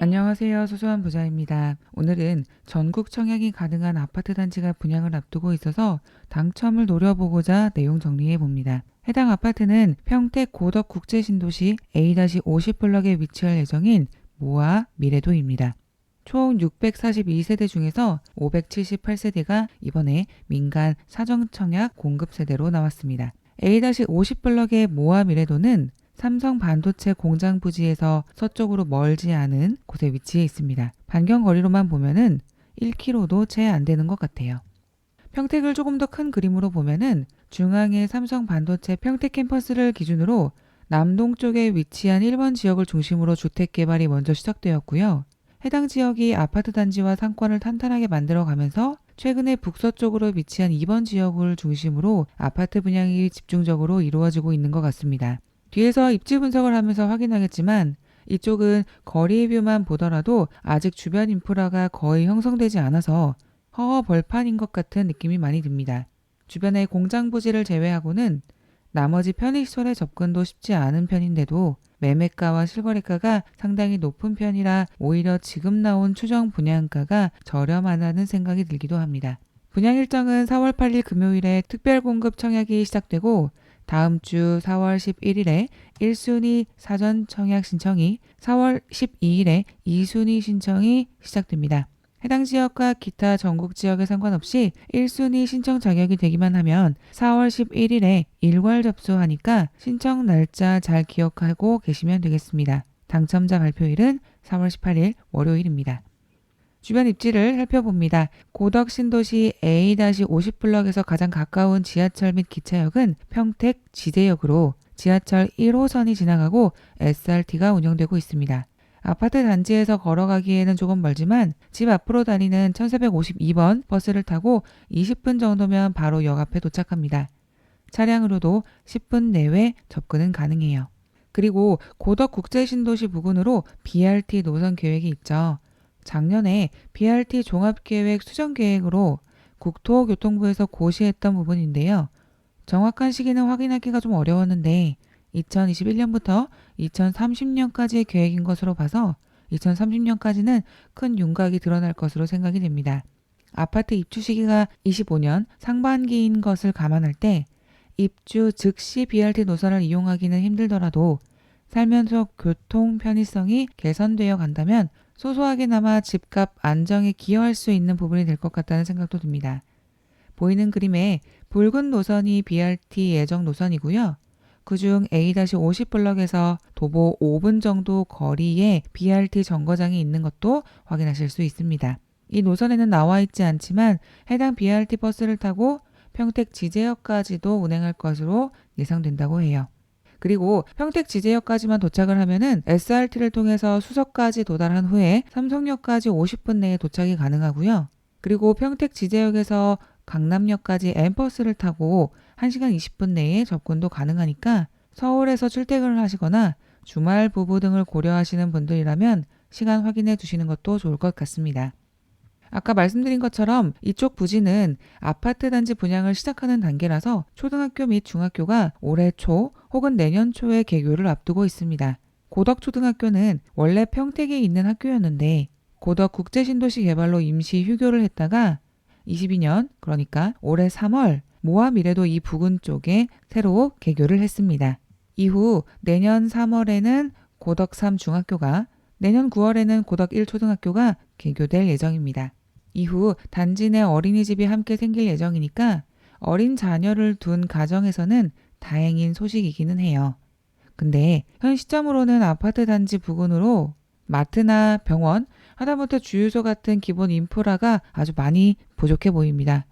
안녕하세요. 소소한 부자입니다. 오늘은 전국 청약이 가능한 아파트 단지가 분양을 앞두고 있어서 당첨을 노려보고자 내용 정리해 봅니다. 해당 아파트는 평택 고덕 국제신도시 A-50블럭에 위치할 예정인 모아 미래도입니다. 총 642세대 중에서 578세대가 이번에 민간 사전청약 공급세대로 나왔습니다. A-50블럭의 모아 미래도는 삼성 반도체 공장 부지에서 서쪽으로 멀지 않은 곳에 위치해 있습니다. 반경 거리로만 보면은 1km도 채 안 되는 것 같아요. 평택을 조금 더 큰 그림으로 보면은 중앙의 삼성 반도체 평택 캠퍼스를 기준으로 남동쪽에 위치한 1번 지역을 중심으로 주택 개발이 먼저 시작되었고요. 해당 지역이 아파트 단지와 상권을 탄탄하게 만들어가면서 최근에 북서쪽으로 위치한 2번 지역을 중심으로 아파트 분양이 집중적으로 이루어지고 있는 것 같습니다. 뒤에서 입지 분석을 하면서 확인하겠지만 이쪽은 거리 뷰만 보더라도 아직 주변 인프라가 거의 형성되지 않아서 허허벌판인 것 같은 느낌이 많이 듭니다. 주변의 공장 부지를 제외하고는 나머지 편의시설의 접근도 쉽지 않은 편인데도 매매가와 실거래가가 상당히 높은 편이라 오히려 지금 나온 추정 분양가가 저렴하다는 생각이 들기도 합니다. 분양 일정은 4월 8일 금요일에 특별공급 청약이 시작되고 다음 주 4월 11일에 1순위 사전 청약 신청이, 4월 12일에 2순위 신청이 시작됩니다. 해당 지역과 기타 전국 지역에 상관없이 1순위 신청 자격이 되기만 하면 4월 11일에 일괄 접수하니까 신청 날짜 잘 기억하고 계시면 되겠습니다. 당첨자 발표일은 4월 18일 월요일입니다. 주변 입지를 살펴봅니다. 고덕 신도시 A-50블럭에서 가장 가까운 지하철 및 기차역은 평택 지대역으로 지하철 1호선이 지나가고 SRT가 운영되고 있습니다. 아파트 단지에서 걸어가기에는 조금 멀지만 집 앞으로 다니는 1452번 버스를 타고 20분 정도면 바로 역 앞에 도착합니다. 차량으로도 10분 내외 접근은 가능해요. 그리고 고덕 국제신도시 부근으로 BRT 노선 계획이 있죠. 작년에 BRT 종합계획 수정계획으로 국토교통부에서 고시했던 부분인데요. 정확한 시기는 확인하기가 좀 어려웠는데 2021년부터 2030년까지의 계획인 것으로 봐서 2030년까지는 큰 윤곽이 드러날 것으로 생각이 됩니다. 아파트 입주 시기가 25년 상반기인 것을 감안할 때 입주 즉시 BRT 노선을 이용하기는 힘들더라도 살면서 교통 편의성이 개선되어 간다면 소소하게나마 집값 안정에 기여할 수 있는 부분이 될 것 같다는 생각도 듭니다. 보이는 그림에 붉은 노선이 BRT 예정 노선이고요. 그중 A-50블럭에서 도보 5분 정도 거리에 BRT 정거장이 있는 것도 확인하실 수 있습니다. 이 노선에는 나와 있지 않지만 해당 BRT 버스를 타고 평택 지제역까지도 운행할 것으로 예상된다고 해요. 그리고 평택 지제역까지만 도착을 하면은 SRT를 통해서 수서까지 도달한 후에 삼성역까지 50분 내에 도착이 가능하고요. 그리고 평택 지제역에서 강남역까지 M버스를 타고 1시간 20분 내에 접근도 가능하니까 서울에서 출퇴근을 하시거나 주말 부부 등을 고려하시는 분들이라면 시간 확인해 두시는 것도 좋을 것 같습니다. 아까 말씀드린 것처럼 이쪽 부지는 아파트 단지 분양을 시작하는 단계라서 초등학교 및 중학교가 올해 초 혹은 내년 초에 개교를 앞두고 있습니다. 고덕초등학교는 원래 평택에 있는 학교였는데 고덕 국제신도시 개발로 임시 휴교를 했다가 22년 그러니까 올해 3월 모아 미래도 이 부근 쪽에 새로 개교를 했습니다. 이후 내년 3월에는 고덕 3중학교가 내년 9월에는 고덕 1초등학교가 개교될 예정입니다. 이후 단지 내 어린이집이 함께 생길 예정이니까 어린 자녀를 둔 가정에서는 다행인 소식이기는 해요. 근데 현 시점으로는 아파트 단지 부근으로 마트나 병원, 하다못해 주유소 같은 기본 인프라가 아주 많이 부족해 보입니다.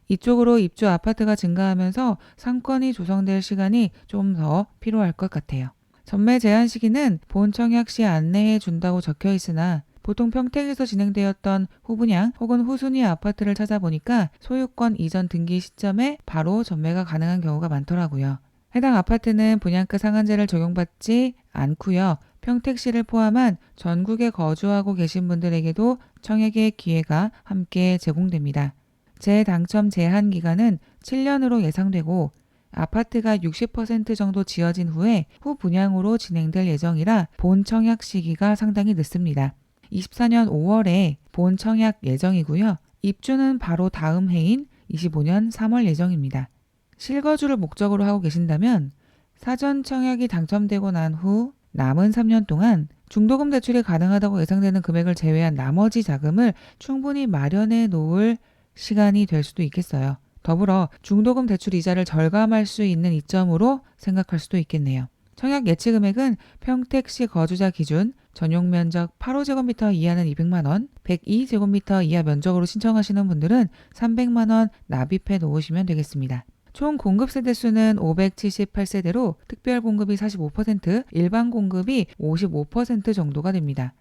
이쪽으로 입주 아파트가 증가하면서 상권이 조성될 시간이 좀 더 필요할 것 같아요. 전매 제한 시기는 본 청약 시 안내해 준다고 적혀 있으나 보통 평택에서 진행되었던 후분양 혹은 후순위 아파트를 찾아보니까 소유권 이전 등기 시점에 바로 전매가 가능한 경우가 많더라고요. 해당 아파트는 분양가 상한제를 적용받지 않고요. 평택시를 포함한 전국에 거주하고 계신 분들에게도 청약의 기회가 함께 제공됩니다. 재당첨 제한 기간은 7년으로 예상되고 아파트가 60% 정도 지어진 후에 후분양으로 진행될 예정이라 본 청약 시기가 상당히 늦습니다. 24년 5월에 본 청약 예정이고요. 입주는 바로 다음 해인 25년 3월 예정입니다. 실거주를 목적으로 하고 계신다면 사전 청약이 당첨되고 난 후 남은 3년 동안 중도금 대출이 가능하다고 예상되는 금액을 제외한 나머지 자금을 충분히 마련해 놓을 시간이 될 수도 있겠어요. 더불어 중도금 대출 이자를 절감할 수 있는 이점으로 생각할 수도 있겠네요. 청약 예치 금액은 평택시 거주자 기준 전용 면적 8호제곱미터 이하는 200만 원, 102제곱미터 이하 면적으로 신청하시는 분들은 300만 원 납입해 놓으시면 되겠습니다. 총 공급 세대수는 578세대로 특별 공급이 45%, 일반 공급이 55% 정도가 됩니다.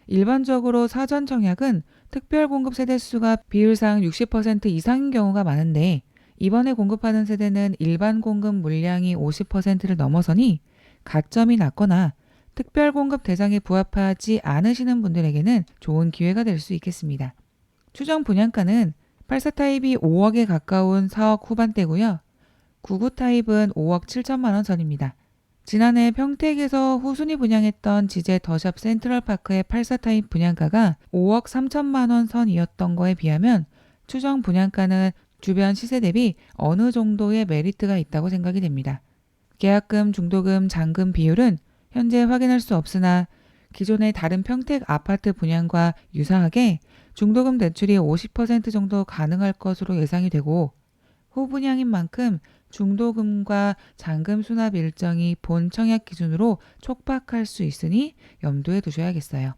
일반적으로 사전 청약은 특별 공급 세대수가 비율상 60% 이상인 경우가 많은데 이번에 공급하는 세대는 일반 공급 물량이 50%를 넘어서니 가점이 낮거나 특별 공급 대상에 부합하지 않으시는 분들에게는 좋은 기회가 될 수 있겠습니다. 추정 분양가는 84 타입이 5억에 가까운 4억 후반대고요. 99 타입은 5억 7천만 원 선입니다. 지난해 평택에서 후순위 분양했던 지제 더샵 센트럴파크의 84 타입 분양가가 5억 3천만 원 선이었던 거에 비하면 추정 분양가는 주변 시세 대비 어느 정도의 메리트가 있다고 생각이 됩니다. 계약금, 중도금, 잔금 비율은 현재 확인할 수 없으나 기존의 다른 평택 아파트 분양과 유사하게 중도금 대출이 50% 정도 가능할 것으로 예상이 되고 후분양인 만큼 중도금과 잔금 수납 일정이 본 청약 기준으로 촉박할 수 있으니 염두에 두셔야겠어요.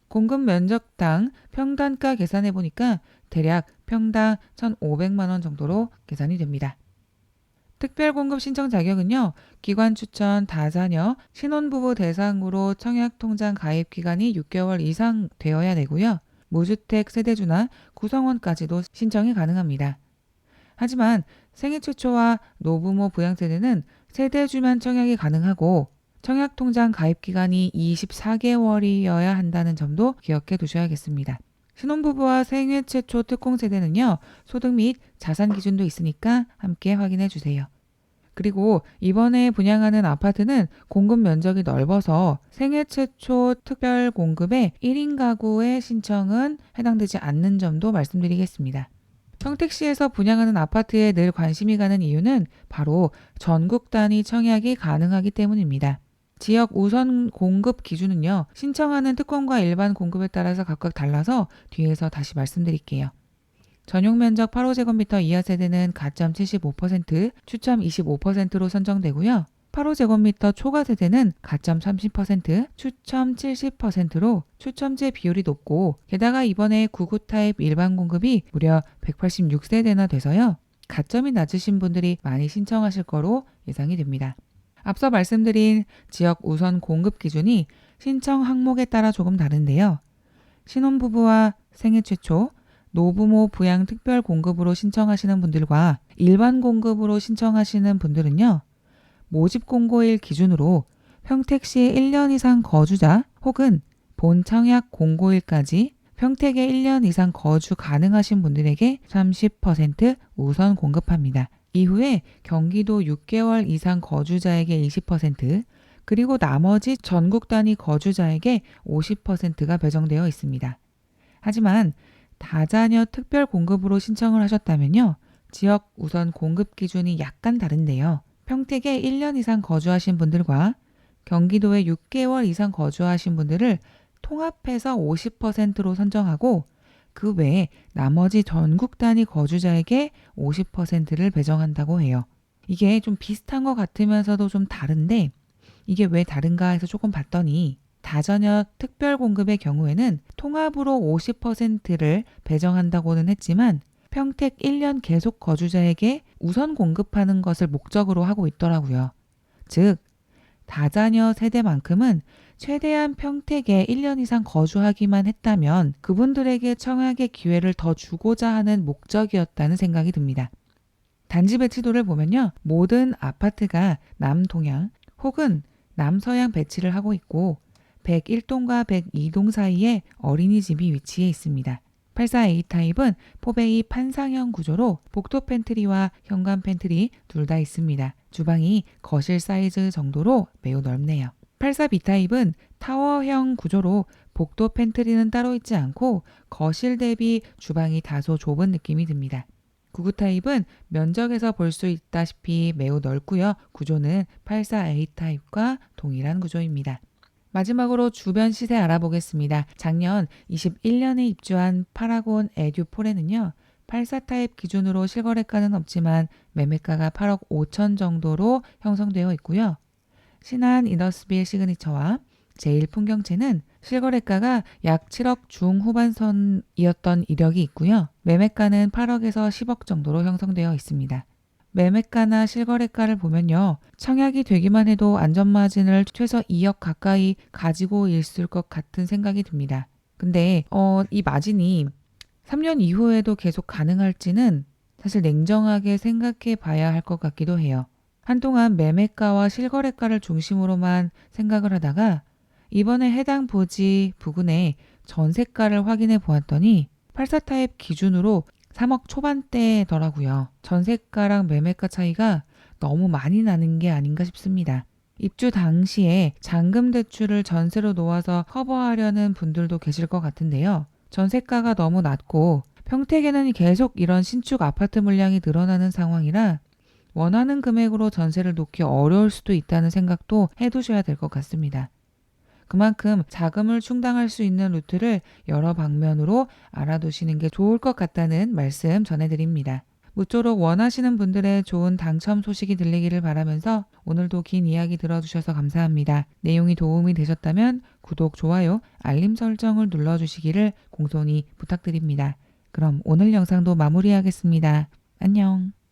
공급 면적당 평단가 계산해 보니까 대략 평당 1,500만 원 정도로 계산이 됩니다. 특별공급 신청 자격은요. 기관 추천, 다자녀, 신혼부부 대상으로 청약통장 가입 기간이 6개월 이상 되어야 되고요. 무주택 세대주나 구성원까지도 신청이 가능합니다. 하지만 생애 최초와 노부모 부양세대는 세대주만 청약이 가능하고 청약통장 가입 기간이 24개월이어야 한다는 점도 기억해 두셔야겠습니다. 신혼부부와 생애 최초 특공세대는요. 소득 및 자산 기준도 있으니까 함께 확인해 주세요. 그리고 이번에 분양하는 아파트는 공급 면적이 넓어서 생애 최초 특별 공급에 1인 가구의 신청은 해당되지 않는 점도 말씀드리겠습니다. 평택시에서 분양하는 아파트에 늘 관심이 가는 이유는 바로 전국 단위 청약이 가능하기 때문입니다. 지역 우선 공급 기준은요. 신청하는 특공과 일반 공급에 따라서 각각 달라서 뒤에서 다시 말씀드릴게요. 전용 면적 8호제곱미터 이하 세대는 가점 75%, 추첨 25%로 선정되고요. 8호제곱미터 초과 세대는 가점 30%, 추첨 70%로 추첨제 비율이 높고 게다가 이번에 99 타입 일반 공급이 무려 186세대나 돼서요. 가점이 낮으신 분들이 많이 신청하실 거로 예상이 됩니다. 앞서 말씀드린 지역 우선 공급 기준이 신청 항목에 따라 조금 다른데요. 신혼부부와 생애 최초, 노부모 부양 특별 공급으로 신청하시는 분들과 일반 공급으로 신청하시는 분들은요. 모집 공고일 기준으로 평택시 1년 이상 거주자 혹은 본 청약 공고일까지 평택에 1년 이상 거주 가능하신 분들에게 30% 우선 공급합니다. 이후에 경기도 6개월 이상 거주자에게 20%, 그리고 나머지 전국 단위 거주자에게 50%가 배정되어 있습니다. 하지만 다자녀 특별 공급으로 신청을 하셨다면요. 지역 우선 공급 기준이 약간 다른데요. 평택에 1년 이상 거주하신 분들과 경기도에 6개월 이상 거주하신 분들을 통합해서 50%로 선정하고 그 외에 나머지 전국 단위 거주자에게 50%를 배정한다고 해요. 이게 좀 비슷한 것 같으면서도 좀 다른데 이게 왜 다른가 해서 조금 봤더니 다자녀 특별 공급의 경우에는 통합으로 50%를 배정한다고는 했지만 평택 1년 계속 거주자에게 우선 공급하는 것을 목적으로 하고 있더라고요. 즉, 다자녀 세대만큼은 최대한 평택에 1년 이상 거주하기만 했다면 그분들에게 청약의 기회를 더 주고자 하는 목적이었다는 생각이 듭니다. 단지 배치도를 보면요. 모든 아파트가 남동향 혹은 남서향 배치를 하고 있고 101동과 102동 사이에 어린이집이 위치해 있습니다. 84A 타입은 포베이 판상형 구조로 복도 팬트리와 현관 팬트리 둘 다 있습니다. 주방이 거실 사이즈 정도로 매우 넓네요. 84 B타입은 타워형 구조로 복도 팬트리는 따로 있지 않고 거실 대비 주방이 다소 좁은 느낌이 듭니다. 99 타입은 면적에서 볼 수 있다시피 매우 넓고요. 구조는 84A 타입과 동일한 구조입니다. 마지막으로 주변 시세 알아보겠습니다. 작년 21년에 입주한 파라곤 에듀4에는요. 84 타입 기준으로 실거래가는 없지만 매매가가 8억 5천 정도로 형성되어 있고요. 신한 이너스빌 시그니처와 제일 풍경채는 실거래가가 약 7억 중후반선이었던 이력이 있고요. 매매가는 8억에서 10억 정도로 형성되어 있습니다. 매매가나 실거래가를 보면요. 청약이 되기만 해도 안전마진을 최소 2억 가까이 가지고 있을 것 같은 생각이 듭니다. 근데 이 마진이 3년 이후에도 계속 가능할지는 사실 냉정하게 생각해 봐야 할 것 같기도 해요. 한동안 매매가와 실거래가를 중심으로만 생각을 하다가 이번에 해당 부지 부근의 전세가를 확인해 보았더니 84 타입 기준으로 3억 초반대더라고요. 전세가랑 매매가 차이가 너무 많이 나는 게 아닌가 싶습니다. 입주 당시에 잔금 대출을 전세로 놓아서 커버하려는 분들도 계실 것 같은데요. 전세가가 너무 낮고 평택에는 계속 이런 신축 아파트 물량이 늘어나는 상황이라 원하는 금액으로 전세를 놓기 어려울 수도 있다는 생각도 해두셔야 될 것 같습니다. 그만큼 자금을 충당할 수 있는 루트를 여러 방면으로 알아두시는 게 좋을 것 같다는 말씀 전해드립니다. 모쪼록 원하시는 분들의 좋은 당첨 소식이 들리기를 바라면서 오늘도 긴 이야기 들어주셔서 감사합니다. 내용이 도움이 되셨다면 구독, 좋아요, 알림 설정을 눌러주시기를 공손히 부탁드립니다. 그럼 오늘 영상도 마무리하겠습니다. 안녕.